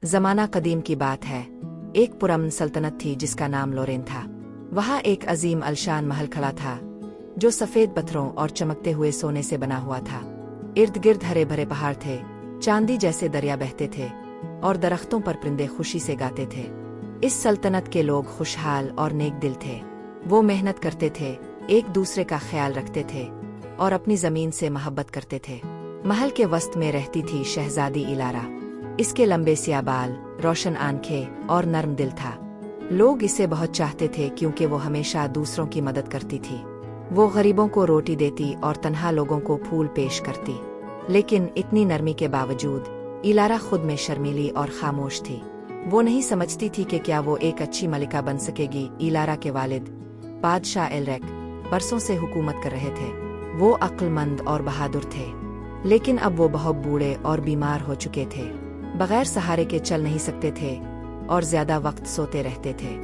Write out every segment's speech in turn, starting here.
जमाना कदीम की बात है। एक पुरअमन सल्तनत थी जिसका नाम लोरेन था। वहाँ एक अजीम अलशान महल खड़ा था जो सफेद पत्थरों और चमकते हुए सोने से बना हुआ था। इर्द गिर्द हरे भरे पहाड़ थे, चांदी जैसे दरिया बहते थे और दरख्तों पर परिंदे खुशी से गाते थे। इस सल्तनत के लोग खुशहाल और नेक दिल थे। वो मेहनत करते थे, एक दूसरे का ख्याल रखते थे और अपनी जमीन से मोहब्बत करते थे। महल के वस्त में रहती थी शहजादी इलारा। इसके लंबे सिया बाल, रोशन आंखें और नर्म दिल था। लोग इसे बहुत चाहते थे क्योंकि वो हमेशा दूसरों की मदद करती थी। वो गरीबों को रोटी देती और तन्हा लोगों को फूल पेश करती। लेकिन इतनी नरमी के बावजूद इलारा खुद में शर्मीली और खामोश थी। वो नहीं समझती थी कि क्या वो एक अच्छी मलिका बन सकेगी। इलारा के वालिद बादशाह एलरेक बरसों से हुकूमत कर रहे थे। वो अक्लमंद और बहादुर थे, लेकिन अब वो बहुत बूढ़े और बीमार हो चुके थे। बगैर सहारे के चल नहीं सकते थे और ज्यादा वक्त सोते रहते थे।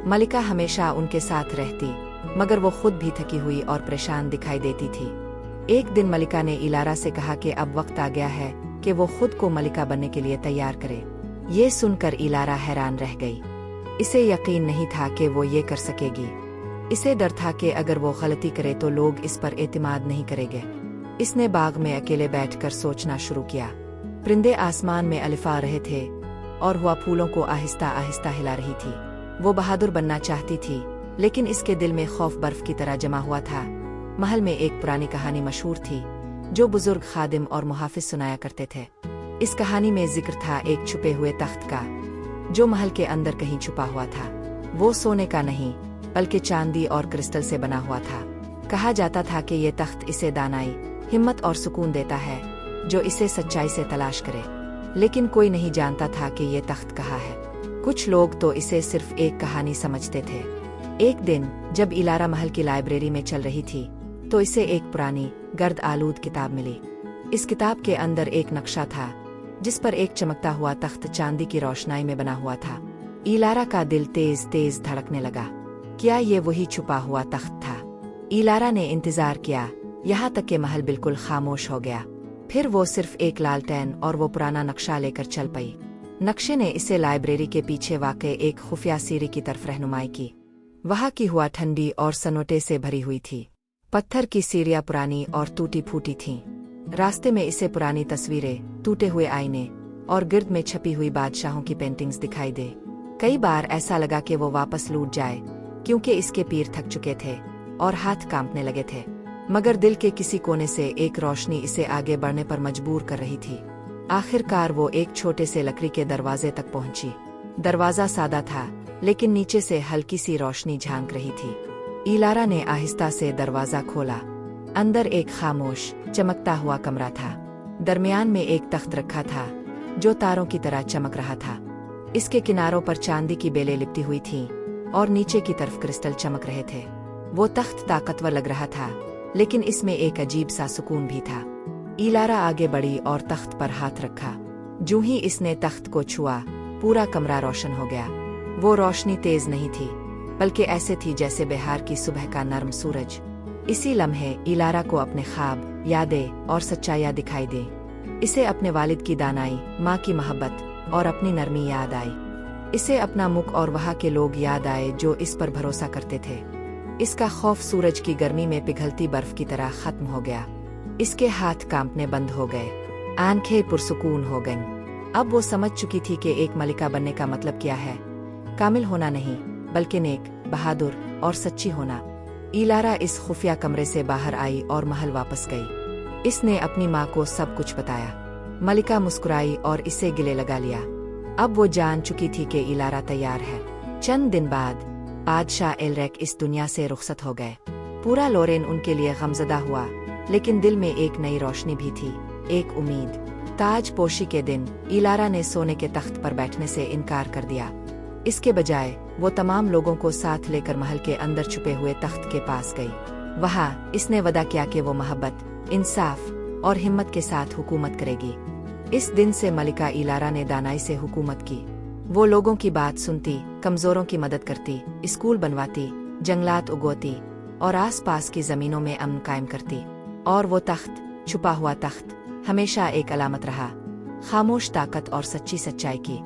मलिका हमेशा उनके साथ रहती, मगर वो खुद भी थकी हुई और परेशान दिखाई देती थी। एक दिन मलिका ने इलारा से कहा कि अब वक्त आ गया है कि वो खुद को मलिका बनने के लिए तैयार करे। ये सुनकर इलारा हैरान रह गई। इसे यकीन नहीं था कि वो ये कर सकेगी। इसे डर था कि अगर वो गलती करे तो लोग इस पर एतमाद नहीं करेंगे। इसने बाग में अकेले बैठकर सोचना शुरू किया। परिंदे आसमान में अलिफा रहे थे और हुआ फूलों को आहिस्ता आहिस्ता हिला रही थी। वो बहादुर बनना चाहती थी, लेकिन इसके दिल में खौफ बर्फ की तरह जमा हुआ था। महल में एक पुरानी कहानी मशहूर थी जो बुजुर्ग खादिम और मुहाफिज सुनाया करते थे। इस कहानी में जिक्र था एक छुपे हुए तख्त का जो महल के अंदर कहीं छुपा हुआ था। वो सोने का नहीं बल्कि चांदी और क्रिस्टल से बना हुआ था। कहा जाता था कि ये तख्त इसे दानाई, हिम्मत और सुकून देता है जो इसे सच्चाई से तलाश करे। लेकिन कोई नहीं जानता था कि ये तख्त कहाँ है। कुछ लोग तो इसे सिर्फ एक कहानी समझते थे। एक दिन जब इलारा महल की लाइब्रेरी में चल रही थी तो इसे एक पुरानी गर्द आलूद किताब मिली। इस किताब के अंदर एक नक्शा था जिस पर एक चमकता हुआ तख्त चांदी की रोशनाई में बना हुआ था। इलारा का दिल तेज तेज धड़कने लगा। क्या ये वही छुपा हुआ तख्त था? इलारा ने इंतजार किया, यहाँ तक कि महल बिल्कुल खामोश हो गया। फिर वो सिर्फ एक लालटेन और वो पुराना नक्शा लेकर चल पई। नक्शे ने इसे लाइब्रेरी के पीछे वाक़े एक खुफिया सीरी की तरफ रहनुमाई की। वहाँ की हवा ठंडी और सन्नाटे से भरी हुई थी। पत्थर की सीढ़ियाँ पुरानी और टूटी फूटी थीं। रास्ते में इसे पुरानी तस्वीरें, टूटे हुए आईने और गिर्द में छपी हुई बादशाहों की पेंटिंग्स दिखाई दे। कई बार ऐसा लगा कि वो वापस लौट जाए, क्योंकि इसके पैर थक चुके थे और हाथ कांपने लगे थे। मगर दिल के किसी कोने से एक रोशनी इसे आगे बढ़ने पर मजबूर कर रही थी। आखिरकार वो एक छोटे से लकड़ी के दरवाजे तक पहुंची। दरवाजा सादा था, लेकिन नीचे से हल्की सी रोशनी झांक रही थी। इलारा ने आहिस्ता से दरवाजा खोला। अंदर एक खामोश, चमकता हुआ कमरा था। दरमियान में एक तख्त रखा था जो तारों की तरह चमक रहा था। इसके किनारों पर चांदी की बेलें लिपटी हुई थीं और नीचे की तरफ क्रिस्टल चमक रहे थे। वो तख्त ताकतवर लग रहा था, लेकिन इसमें एक अजीब सा सुकून भी था। इलारा आगे बढ़ी और तख्त पर हाथ रखा। जूं ही इसने तख्त को छुआ, पूरा कमरा रोशन हो गया। वो रोशनी तेज नहीं थी, बल्कि ऐसे थी जैसे बिहार की सुबह का नर्म सूरज। इसी लम्हे इलारा को अपने ख्वाब, यादें और सच्चाइयाँ दिखाई दे। इसे अपने वालिद की दानाई, माँ की मोहब्बत और अपनी नरमी याद आई। इसे अपना मुख और वहाँ के लोग याद आए जो इस पर भरोसा करते थे। इसका खौफ सूरज की गर्मी में पिघलती बर्फ की तरह खत्म हो गया। इसके हाथ कांपने बंद हो गए, आंखें पुरसुकून हो गईं। अब वो समझ चुकी थी कि एक मलिका बनने का मतलब क्या है। कामिल होना नहीं, बल्कि नेक, बहादुर और सच्ची होना। इलारा इस खुफिया कमरे से बाहर आई और महल वापस गई। इसने अपनी माँ को सब कुछ बताया। मलिका मुस्कुराई और इसे गले लगा लिया। अब वो जान चुकी थी कि इलारा तैयार है। चंद दिन बाद बादशाह एलरेक इस दुनिया से रुखसत हो गए। पूरा लोरेन उनके लिए गमज़दा हुआ, लेकिन दिल में एक नई रोशनी भी थी, एक उम्मीद। ताज पोशी के दिन इलारा ने सोने के तख्त पर बैठने से इनकार कर दिया। इसके बजाय वो तमाम लोगों को साथ लेकर महल के अंदर छुपे हुए तख्त के पास गई। वहाँ इसने वादा किया कि वो मोहब्बत, इंसाफ और हिम्मत के साथ हुकूमत करेगी। इस दिन से मलिका इलारा ने दानाई से हुकूमत की। वो लोगों की बात सुनती, कमजोरों की मदद करती, स्कूल बनवाती, जंगलात उगोती और आसपास की जमीनों में अमन कायम करती। और वो तख्त, छुपा हुआ तख्त, हमेशा एक अलामत रहा, खामोश ताकत और सच्ची सच्चाई की।